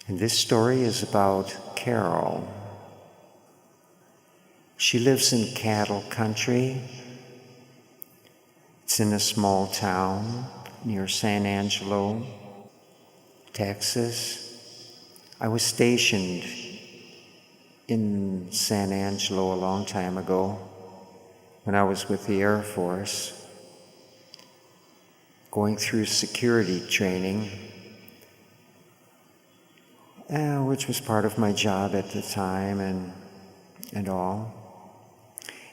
And this story is about Carol. She lives in cattle country. It's in a small town near San Angelo, Texas. I was stationed in San Angelo a long time ago when I was with the Air Force, going through security training, which was part of my job at the time and all.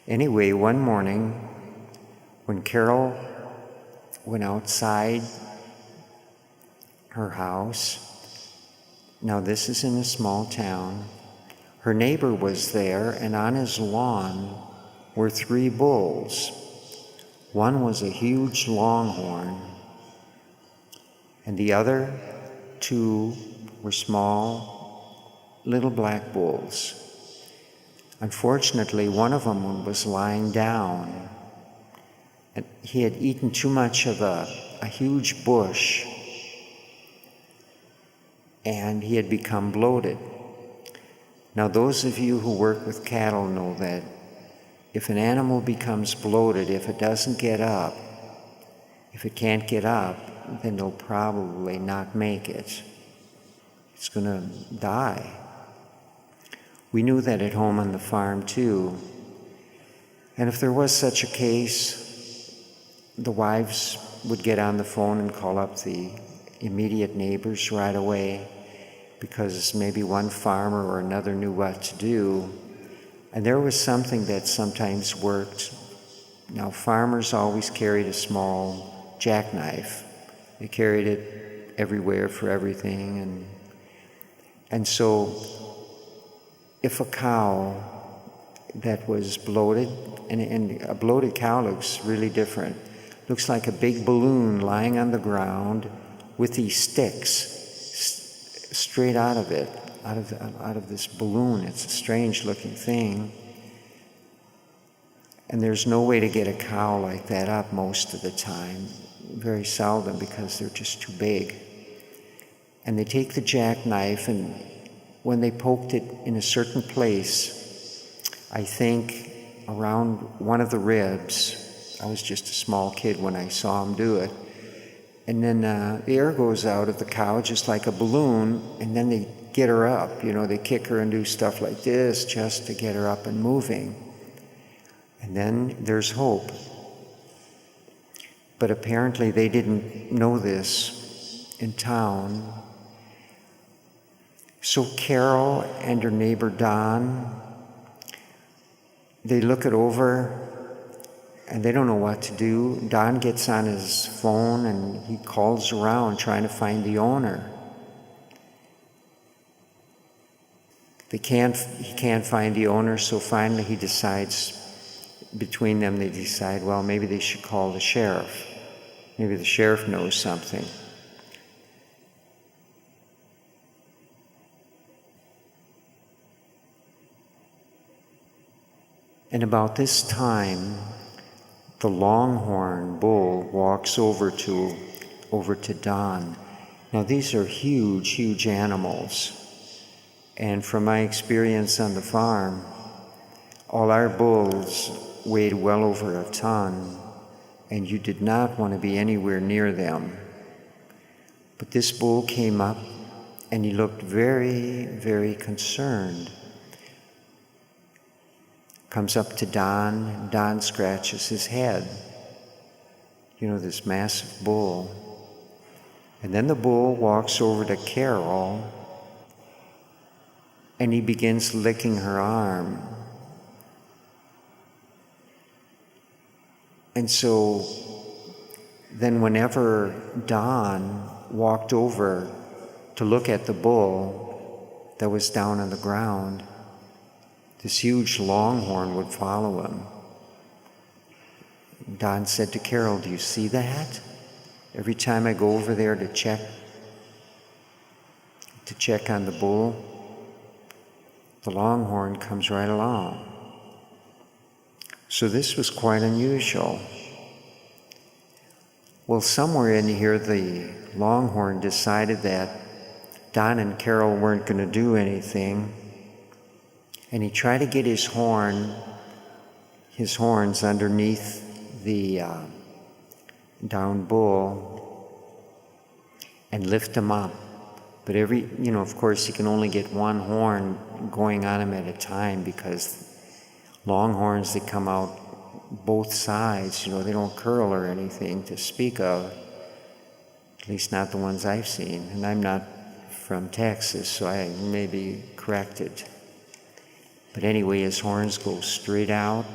Anyway, one morning when Carol went outside her house, now this is in a small town, her neighbor was there, and on his lawn were 3 bulls. One was a huge Longhorn, and the other 2 were small, little black bulls. Unfortunately, one of them was lying down, and he had eaten too much of a huge bush, and he had become bloated. Now, those of you who work with cattle know that if an animal becomes bloated, if it doesn't get up, if it can't get up, then they'll probably not make it. It's going to die. We knew that at home on the farm too. And if there was such a case, the wives would get on the phone and call up the immediate neighbors right away, because maybe one farmer or another knew what to do. And there was something that sometimes worked. Now, farmers always carried a small jackknife. They carried it everywhere for everything. And so if a cow that was bloated, and a bloated cow looks really different, looks like a big balloon lying on the ground with these sticks straight out of it, out of this balloon. It's a strange looking thing. And there's no way to get a cow like that up most of the time, very seldom, because they're just too big. And they take the jackknife, and when they poked it in a certain place, I think around one of the ribs, I was just a small kid when I saw them do it, and then the air goes out of the cow just like a balloon, and then they get her up. They kick her and do stuff like this just to get her up and moving. And then there's hope. But apparently they didn't know this in town. So Carol and her neighbor Don, they look it over and they don't know what to do. Don gets on his phone and he calls around trying to find the owner. He can't find the owner, so finally he decides, between them they decide, well, maybe they should call the sheriff. Maybe the sheriff knows something. And about this time, the Longhorn bull walks over to Don. Now these are huge, huge animals. And from my experience on the farm, all our bulls weighed well over a ton, and you did not want to be anywhere near them. But this bull came up, and he looked very, very concerned. Comes up to Don, and Don scratches his head. This massive bull. And then the bull walks over to Carol, and he begins licking her arm. And so then whenever Don walked over to look at the bull that was down on the ground, this huge Longhorn would follow him. Don said to Carol, "Do you see that? Every time I go over there to check on the bull, the Longhorn comes right along." So this was quite unusual. Well, somewhere in here, the Longhorn decided that Don and Carol weren't going to do anything, and he tried to get his horns underneath the down bull and lift him up. But of course, he can only get one horn going on him at a time, because longhorns, they come out both sides. They don't curl or anything to speak of, at least not the ones I've seen. And I'm not from Texas, so I may be corrected. But anyway, his horns go straight out.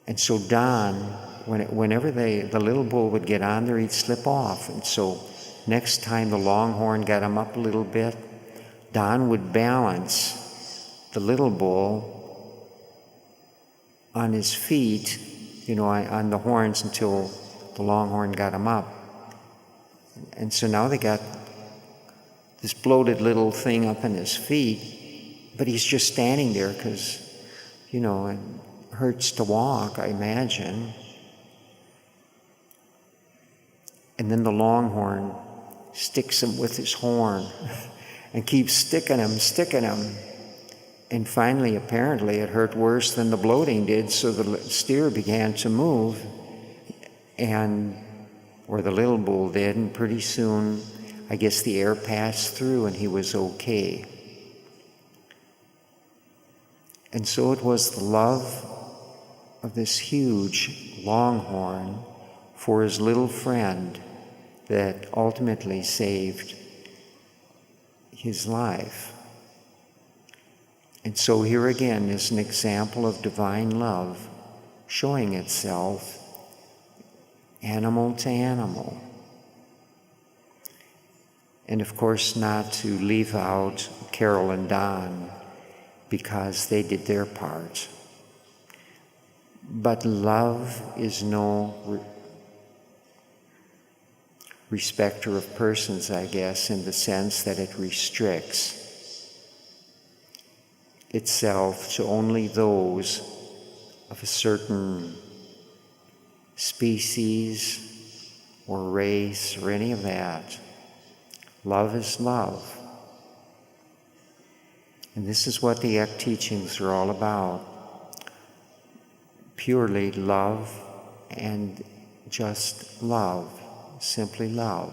And so Don, whenever the little bull would get on there, he'd slip off. And so next time the longhorn got him up a little bit, Don would balance the little bull on his feet, on the horns, until the longhorn got him up. And so now they got this bloated little thing up in his feet, but he's just standing there because, it hurts to walk, I imagine. And then the longhorn sticks him with his horn and keeps sticking him. And finally, apparently, it hurt worse than the bloating did, so the steer began to move, or the little bull did, and pretty soon, I guess the air passed through and he was okay. And so it was the love of this huge longhorn for his little friend that ultimately saved his life. And so here again is an example of divine love showing itself animal to animal. And of course, not to leave out Carol and Don, because they did their part. But love is no respecter of persons, I guess, in the sense that it restricts itself to only those of a certain species or race or any of that. Love is love. And this is what the Ek teachings are all about. Purely love and just love, simply love.